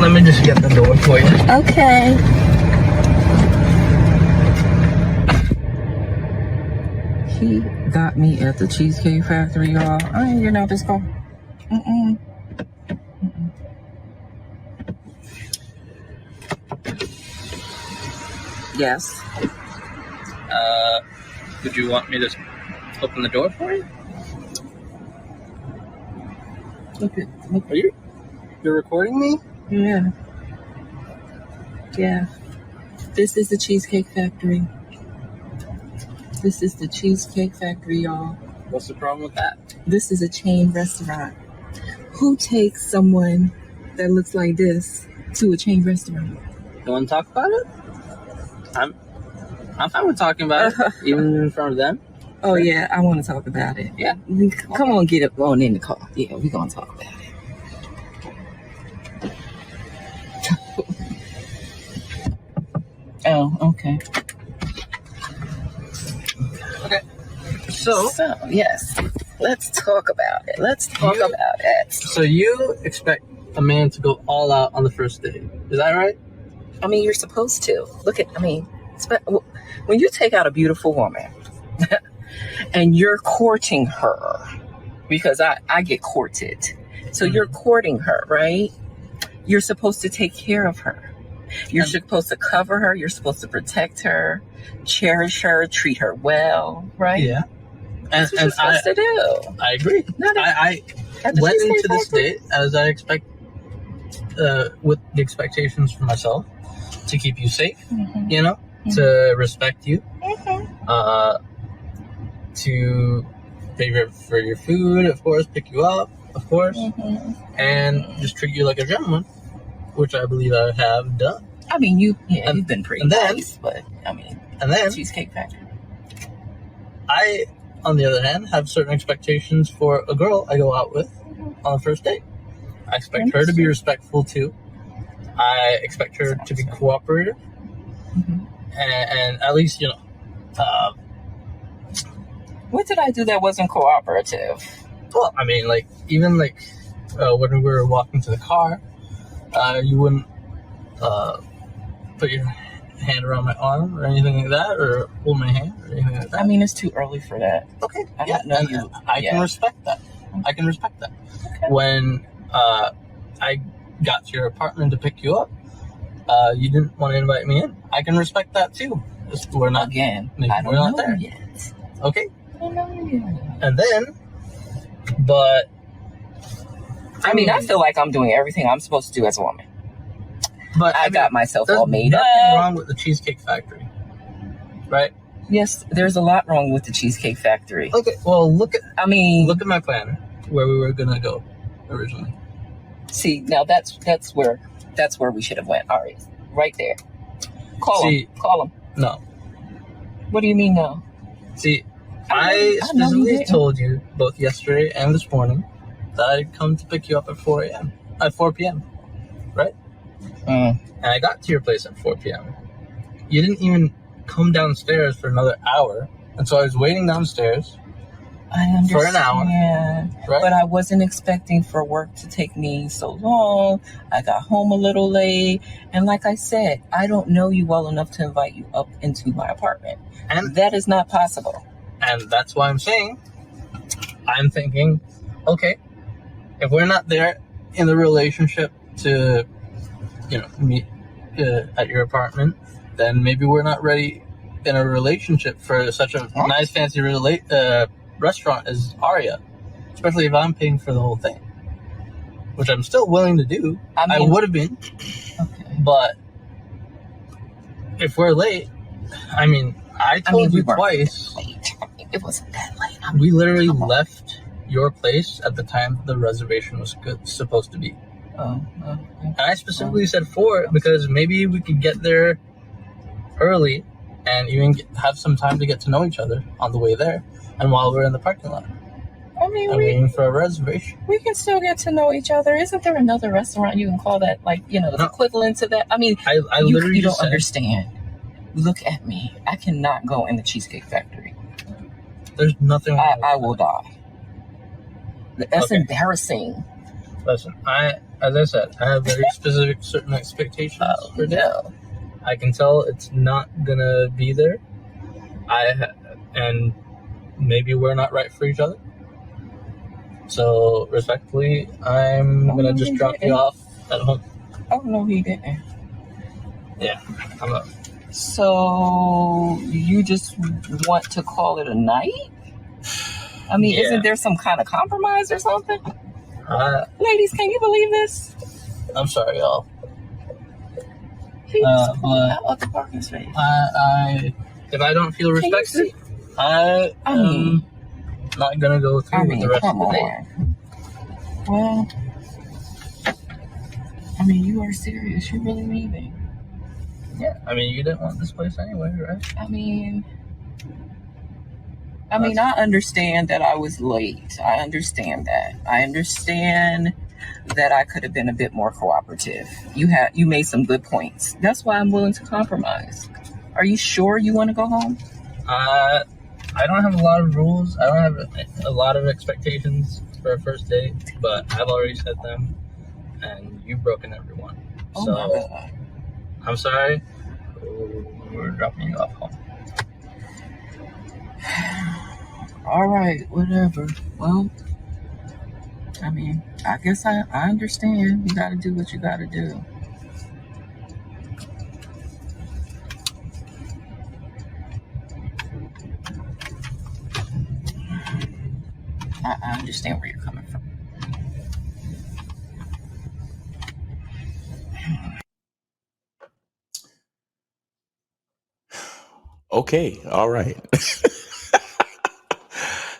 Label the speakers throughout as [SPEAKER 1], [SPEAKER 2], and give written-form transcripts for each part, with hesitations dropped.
[SPEAKER 1] Let me just get the door for you.
[SPEAKER 2] Okay. He got me at the Cheesecake Factory, y'all. I ain't getting out this car. Yes.
[SPEAKER 1] Would you want me to open the door for you?
[SPEAKER 2] Look.
[SPEAKER 1] Are you? You're recording me?
[SPEAKER 2] Yeah. Yeah. This is the Cheesecake Factory. This is the Cheesecake Factory, y'all.
[SPEAKER 1] What's the problem with that?
[SPEAKER 2] This is a chain restaurant. Who takes someone that looks like this to a chain restaurant?
[SPEAKER 1] You want to talk about it? I'm fine with talking about it, even in front of them.
[SPEAKER 2] Oh, yeah, I want to talk about it.
[SPEAKER 1] Yeah.
[SPEAKER 2] Come on, get up on in the car. Yeah, we're going to talk about it. Oh, okay.
[SPEAKER 1] Okay. So,
[SPEAKER 2] yes. Let's talk about it. Let's talk about it.
[SPEAKER 1] So you expect a man to go all out on the first date. Is that right?
[SPEAKER 2] I mean, you're supposed to. When you take out a beautiful woman and you're courting her, because I get courted. So you're courting her, right? You're supposed to take care of her. You're supposed to cover her. You're supposed to protect her, cherish her, treat her well, right?
[SPEAKER 1] Yeah.
[SPEAKER 2] That's what you're supposed to do.
[SPEAKER 1] I agree. I went into this date as I expect, with the expectations for myself to keep you safe, to respect you, to pay for your food, of course, pick you up, of course, and just treat you like a gentleman, which I believe I have done.
[SPEAKER 2] I mean, you've been pretty nice, but
[SPEAKER 1] and then
[SPEAKER 2] Cheesecake Factory.
[SPEAKER 1] I, on the other hand, have certain expectations for a girl I go out with on the first date. I expect her to be respectful too. I expect her to be cooperative, and at least
[SPEAKER 2] what did I do that wasn't cooperative?
[SPEAKER 1] Well, I mean, even when we were walking to the car, you wouldn't put your hand around my arm or anything like that, or hold my hand or anything like that.
[SPEAKER 2] I mean, it's too early for that.
[SPEAKER 1] Okay.
[SPEAKER 2] I
[SPEAKER 1] can respect that. I can respect that.
[SPEAKER 2] Okay.
[SPEAKER 1] When I got to your apartment to pick you up, you didn't want to invite me in. I can respect that too. We're not
[SPEAKER 2] again.
[SPEAKER 1] I don't know there
[SPEAKER 2] yet.
[SPEAKER 1] Okay.
[SPEAKER 2] I don't know yet.
[SPEAKER 1] And then, but
[SPEAKER 2] I feel like I'm doing everything I'm supposed to do as a woman.
[SPEAKER 1] But
[SPEAKER 2] I got myself all made up.
[SPEAKER 1] There's nothing wrong with the Cheesecake Factory, right?
[SPEAKER 2] Yes, there's a lot wrong with the Cheesecake Factory.
[SPEAKER 1] Okay, well, look at my planner where we were gonna go originally.
[SPEAKER 2] See, now that's where we should have went. All right there. Call him.
[SPEAKER 1] No.
[SPEAKER 2] What do you mean no?
[SPEAKER 1] See, I specifically told you both yesterday and this morning that I'd come to pick you up at 4 p.m. Right? And I got to your place at 4 p.m. You didn't even come downstairs for another hour, and so I was waiting downstairs for an hour. Right?
[SPEAKER 2] But I wasn't expecting for work to take me so long. I got home a little late, and like I said, I don't know you well enough to invite you up into my apartment, and that is not possible.
[SPEAKER 1] And that's why I'm saying, I'm thinking, okay, if we're not there in the relationship to meet at your apartment, then maybe we're not ready in a relationship for such a nice fancy restaurant as Aria, especially if I'm paying for the whole thing, which I'm still willing to do. I would have been, but if we're late, I told you twice.
[SPEAKER 2] It wasn't that late.
[SPEAKER 1] We literally left your place at the time the reservation was supposed to be. And I specifically said 4 because maybe we could get there early and even have some time to get to know each other on the way there and while we're in the parking lot. I'm waiting for a reservation.
[SPEAKER 2] We can still get to know each other. Isn't there another restaurant you can call that, equivalent to that? I literally you don't understand. Look at me. I cannot go in the Cheesecake Factory.
[SPEAKER 1] There's nothing wrong with
[SPEAKER 2] I will die. That's embarrassing.
[SPEAKER 1] Listen, as I said, I have very specific certain expectations for this. I can tell it's not gonna be there. And maybe we're not right for each other. So respectfully, I'm gonna just drop you off at home.
[SPEAKER 2] Oh no, he didn't.
[SPEAKER 1] Yeah, I'm up.
[SPEAKER 2] So you just want to call it a night? I mean, isn't there some kind of compromise or something? Ladies, can you believe this?
[SPEAKER 1] I'm sorry, y'all.
[SPEAKER 2] He just pulled out of the parking space.
[SPEAKER 1] If I don't feel respected, I am not gonna go through with the rest of the day.
[SPEAKER 2] Well, I mean, you are serious. You're really leaving.
[SPEAKER 1] Yeah, I mean, you didn't want this place anyway, right?
[SPEAKER 2] I mean, I understand that I was late. I understand that. I understand that I could have been a bit more cooperative. You made some good points. That's why I'm willing to compromise. Are you sure you want to go home?
[SPEAKER 1] I don't have a lot of rules. I don't have a lot of expectations for a first date, but I've already set them, and you've broken every one.
[SPEAKER 2] Oh my God.
[SPEAKER 1] I'm sorry. We're dropping you off home.
[SPEAKER 2] All right, whatever. Well, I mean, I guess I understand. You got to do what you got to do. I understand where you're coming from.
[SPEAKER 3] Okay. All right.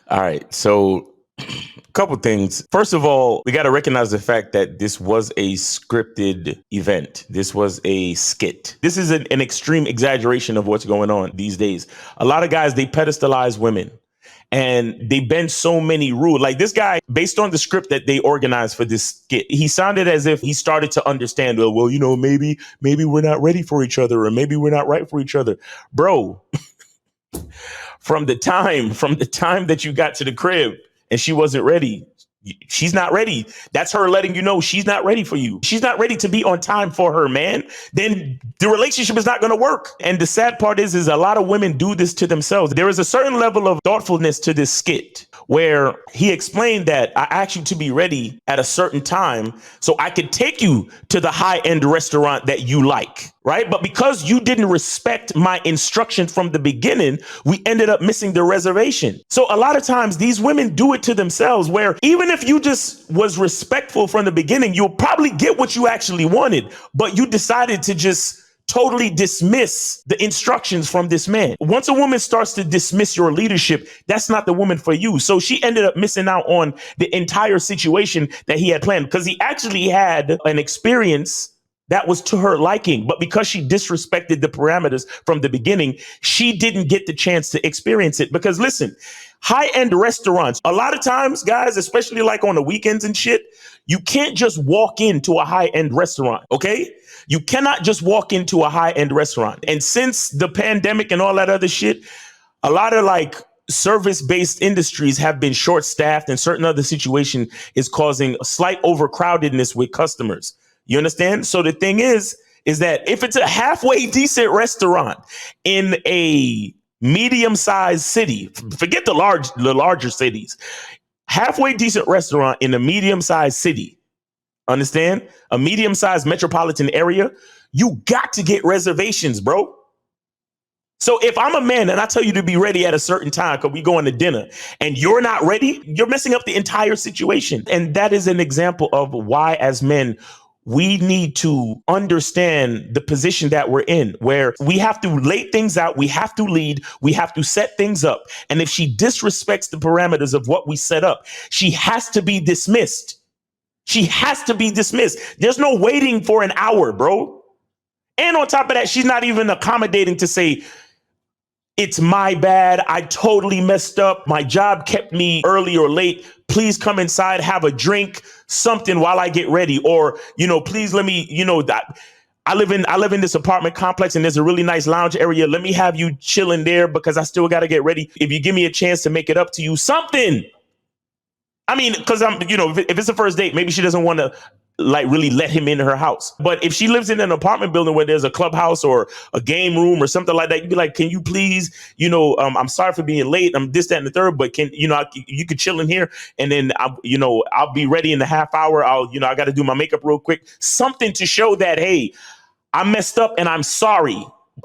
[SPEAKER 3] All right. So a couple things. First of all, we got to recognize the fact that this was a scripted event. This was a skit. This is an extreme exaggeration of what's going on these days. A lot of guys, they pedestalize women. And they bend so many rules. Like this guy, based on the script that they organized for this skit, he sounded as if he started to understand, well, you know, maybe we're not ready for each other, or maybe we're not right for each other. Bro, from the time that you got to the crib and she wasn't ready, she's not ready. That's her letting you know she's not ready for you. She's not ready to be on time for her man. Then the relationship is not going to work. And the sad part is a lot of women do this to themselves. There is a certain level of thoughtfulness to this skit where he explained that I asked you to be ready at a certain time so I could take you to the high-end restaurant that you like. Right. But because you didn't respect my instruction from the beginning, we ended up missing the reservation. So a lot of times these women do it to themselves, where even if you just was respectful from the beginning, you'll probably get what you actually wanted. But you decided to just totally dismiss the instructions from this man. Once a woman starts to dismiss your leadership, that's not the woman for you. So she ended up missing out on the entire situation that he had planned, because he actually had an experience that was to her liking. But because she disrespected the parameters from the beginning, she didn't get the chance to experience it. Because listen, high-end restaurants, a lot of times, guys, especially like on the weekends and shit, you can't just walk into a high-end restaurant, okay? You cannot just walk into a high-end restaurant. And since the pandemic and all that other shit, a lot of like service-based industries have been short-staffed, and certain other situation is causing a slight overcrowdedness with customers. You understand? So the thing is that if it's a halfway decent restaurant in a medium-sized city, forget the larger cities, halfway decent restaurant in a medium-sized city, understand? A medium-sized metropolitan area, you got to get reservations, bro. So if I'm a man and I tell you to be ready at a certain time because we going to dinner and you're not ready, you're messing up the entire situation. And that is an example of why, as men, we need to understand the position that we're in, where we have to lay things out. We have to lead. We have to set things up. And if she disrespects the parameters of what we set up, she has to be dismissed. She has to be dismissed. There's no waiting for an hour, bro. And on top of that, she's not even accommodating to say, it's my bad. I totally messed up. My job kept me early or late. Please come inside, have a drink, something while I get ready. Or, please let me, I live in this apartment complex and there's a really nice lounge area. Let me have you chilling there because I still got to get ready. If you give me a chance to make it up to you, something. I mean, because if it's a first date, maybe she doesn't want to like really let him into her house. But if she lives in an apartment building where there's a clubhouse or a game room or something like that, you'd be like, can you please, I'm sorry for being late. I'm this, that, and the third, but you could chill in here, and then I'll be ready in a half hour. I got to do my makeup real quick. Something to show that, hey, I messed up and I'm sorry.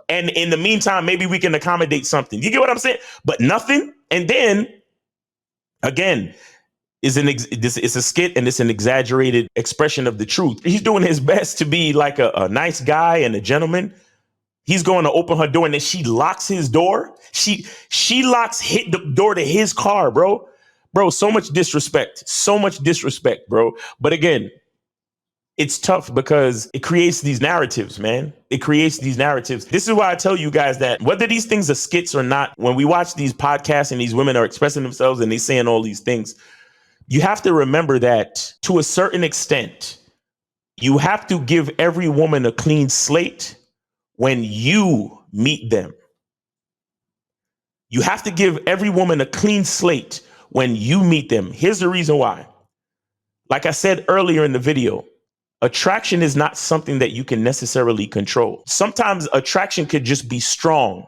[SPEAKER 3] And in the meantime, maybe we can accommodate something. You get what I'm saying? But nothing. And then again, it's a skit, and it's an exaggerated expression of the truth. He's doing his best to be like a nice guy and a gentleman. He's going to open her door, and then she locks his door. She hit the door to his car, bro. So much disrespect, bro. But again, it's tough because it creates these narratives, man. It creates these narratives. This is why I tell you guys that whether these things are skits or not, when we watch these podcasts and these women are expressing themselves and they saying all these things, you have to remember that to a certain extent, you have to give every woman a clean slate when you meet them. You have to give every woman a clean slate when you meet them. Here's the reason why. Like I said earlier in the video, attraction is not something that you can necessarily control. Sometimes attraction could just be strong,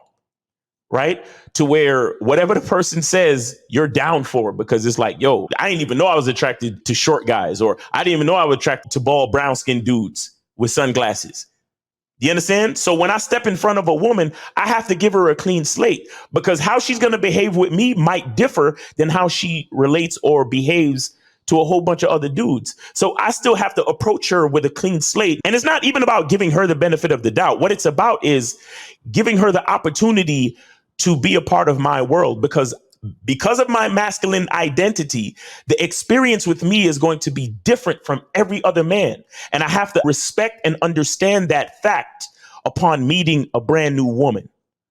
[SPEAKER 3] right? To where whatever the person says, you're down for, because it's like, yo, I didn't even know I was attracted to short guys, or I didn't even know I was attracted to bald brown skinned dudes with sunglasses. You understand? So when I step in front of a woman, I have to give her a clean slate, because how she's going to behave with me might differ than how she relates or behaves to a whole bunch of other dudes. So I still have to approach her with a clean slate. And it's not even about giving her the benefit of the doubt. What it's about is giving her the opportunity to be a part of my world, because of my masculine identity, the experience with me is going to be different from every other man. And I have to respect and understand that fact upon meeting a brand new woman,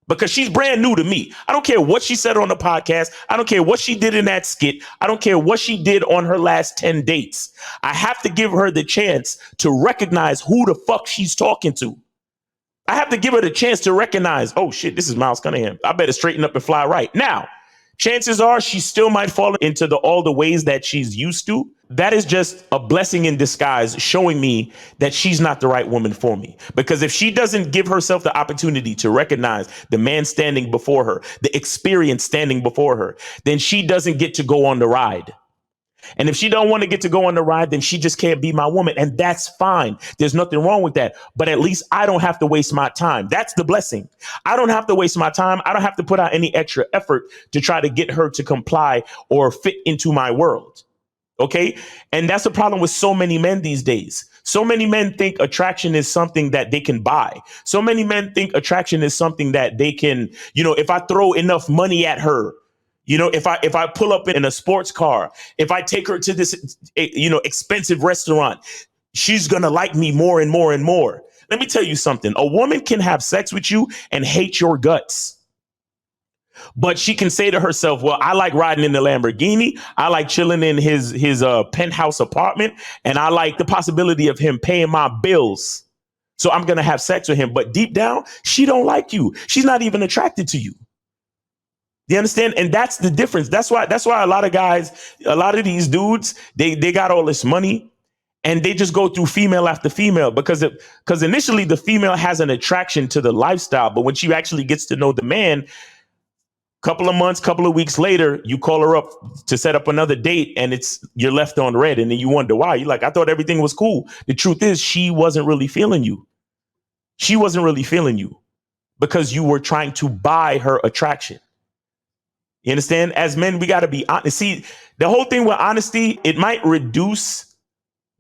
[SPEAKER 3] because she's brand new to me. I don't care what she said on the podcast. I don't care what she did in that skit. I don't care what she did on her last 10 dates. I have to give her the chance to recognize who the fuck she's talking to. I have to give her the chance to recognize, oh shit, this is Miles Cunningham. I better straighten up and fly right. Now, chances are she still might fall into all the ways that she's used to. That is just a blessing in disguise, showing me that she's not the right woman for me. Because if she doesn't give herself the opportunity to recognize the man standing before her, the experience standing before her, then she doesn't get to go on the ride. And if she don't want to get to go on the ride, then she just can't be my woman. And that's fine. There's nothing wrong with that. But at least I don't have to waste my time. That's the blessing. I don't have to waste my time. I don't have to put out any extra effort to try to get her to comply or fit into my world. OK, and that's the problem with so many men these days. So many men think attraction is something that they can buy. So many men think attraction is something that they can, if I throw enough money at her, if I pull up in a sports car, if I take her to this, expensive restaurant, she's going to like me more and more and more. Let me tell you something. A woman can have sex with you and hate your guts. But she can say to herself, well, I like riding in the Lamborghini. I like chilling in his penthouse apartment. And I like the possibility of him paying my bills. So I'm going to have sex with him. But deep down, she don't like you. She's not even attracted to you. You understand? And that's the difference. That's why a lot of guys, a lot of these dudes, they got all this money and they just go through female after female because initially the female has an attraction to the lifestyle. But when she actually gets to know the man, couple of months, couple of weeks later, you call her up to set up another date and you're left on red. And then you wonder why. You're like, I thought everything was cool. The truth is she wasn't really feeling you. She wasn't really feeling you because you were trying to buy her attraction. You understand? As men, we got to be honest. See, the whole thing with honesty, it might reduce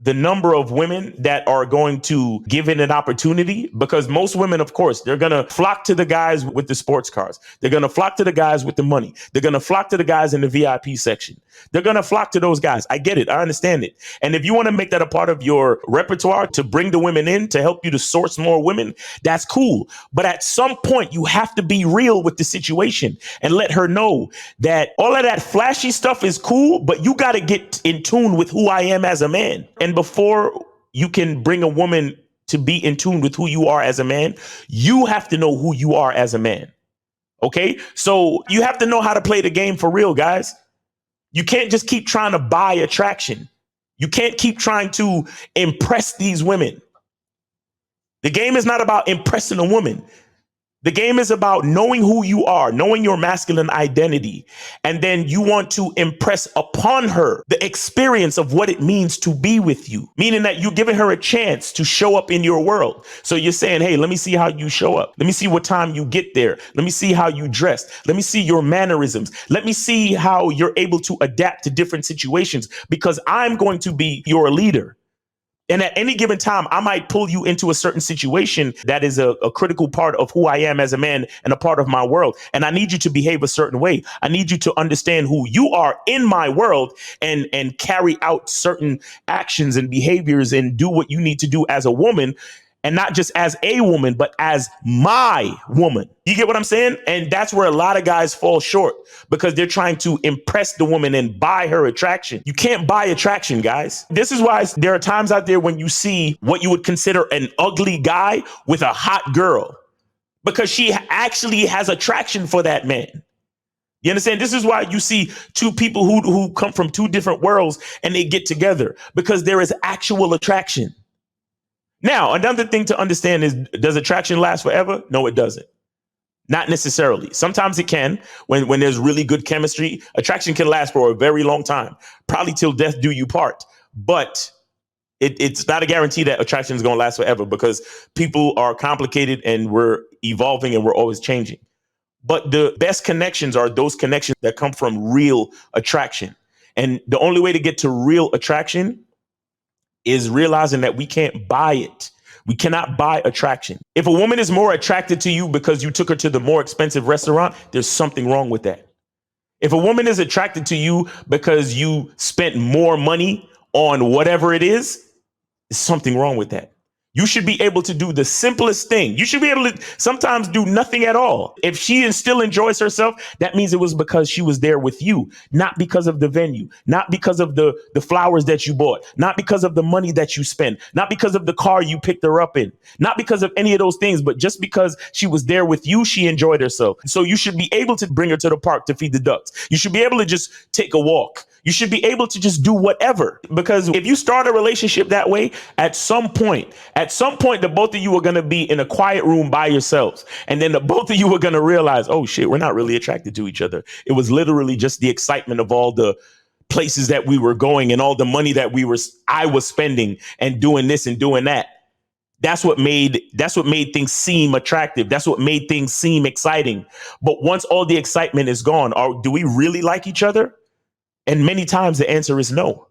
[SPEAKER 3] the number of women that are going to give it an opportunity, because most women, of course, they're going to flock to the guys with the sports cars. They're going to flock to the guys with the money. They're going to flock to the guys in the VIP section. They're going to flock to those guys. I get it. I understand it. And if you want to make that a part of your repertoire to bring the women in to help you to source more women, that's cool. But at some point, you have to be real with the situation and let her know that all of that flashy stuff is cool, but you got to get in tune with who I am as a man. And before you can bring a woman to be in tune with who you are as a man, you have to know who you are as a man. OK, so you have to know how to play the game for real, guys. You can't just keep trying to buy attraction. You can't keep trying to impress these women. The game is not about impressing a woman. The game is about knowing who you are, knowing your masculine identity. And then you want to impress upon her the experience of what it means to be with you, meaning that you're giving her a chance to show up in your world. So you're saying, hey, let me see how you show up. Let me see what time you get there. Let me see how you dress. Let me see your mannerisms. Let me see how you're able to adapt to different situations, because I'm going to be your leader. And at any given time, I might pull you into a certain situation that is a critical part of who I am as a man and a part of my world. And I need you to behave a certain way. I need you to understand who you are in my world and carry out certain actions and behaviors and do what you need to do as a woman. And not just as a woman, but as my woman. You get what I'm saying? And that's where a lot of guys fall short, because they're trying to impress the woman and buy her attraction. You can't buy attraction, guys. This is why there are times out there when you see what you would consider an ugly guy with a hot girl, because she actually has attraction for that man. You understand? This is why you see two people who come from two different worlds and they get together, because there is actual attraction. Now, another thing to understand is, does attraction last forever? No, it doesn't. Not necessarily. Sometimes it can. When there's really good chemistry, attraction can last for a very long time, probably till death do you part. But it's not a guarantee that attraction is going to last forever, because people are complicated and we're evolving and we're always changing. But the best connections are those connections that come from real attraction. And the only way to get to real attraction is realizing that we can't buy it. We cannot buy attraction. If a woman is more attracted to you because you took her to the more expensive restaurant, there's something wrong with that. If a woman is attracted to you because you spent more money on whatever it is, there's something wrong with that. You should be able to do the simplest thing. You should be able to sometimes do nothing at all. If she still enjoys herself, that means it was because she was there with you, not because of the venue, not because of the flowers that you bought, not because of the money that you spent, not because of the car you picked her up in, not because of any of those things, but just because she was there with you, she enjoyed herself. So you should be able to bring her to the park to feed the ducks. You should be able to just take a walk. You should be able to just do whatever, because if you start a relationship that way, at some point, the both of you are going to be in a quiet room by yourselves. And then the both of you are going to realize, oh, shit, we're not really attracted to each other. It was literally just the excitement of all the places that we were going and all the money that I was spending and doing this and doing that. That's what made things seem attractive. That's what made things seem exciting. But once all the excitement is gone, do we really like each other? And many times the answer is no.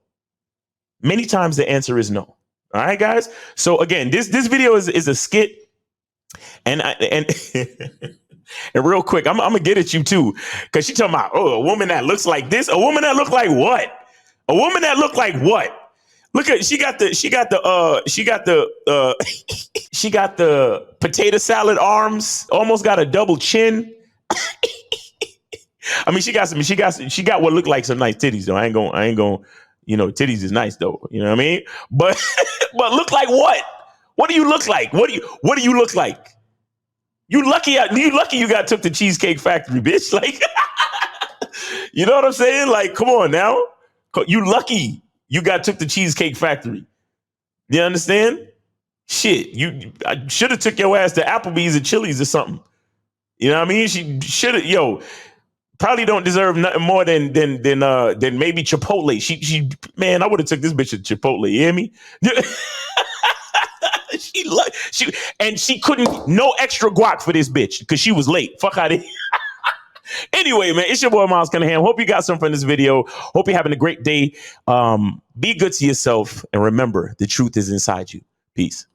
[SPEAKER 3] Many times the answer is no. All right, guys. So again, this video is a skit, and and real quick, I'm gonna get at you too, because she talking about, oh, a woman that looks like this, a woman that look like what? A woman that look like what? Look at she got the potato salad arms, almost got a double chin. I mean, she got what looked like some nice titties though. I ain't gonna, titties is nice though. You know what I mean? But look like what? What do you look like? What do you look like? You lucky you got took to Cheesecake Factory, bitch. Like, you know what I'm saying? Like, come on now. You lucky you got took to Cheesecake Factory. You understand? Shit, I should have took your ass to Applebee's or Chili's or something. You know what I mean? She should have, probably don't deserve nothing more than maybe Chipotle. She man, I would have took this bitch to Chipotle. You hear me? she couldn't, no extra guac for this bitch because she was late. Fuck out of here. Anyway, man, it's your boy Miles Cunningham. Hope you got something from this video. Hope you're having a great day. Be good to yourself, and remember, the truth is inside you. Peace.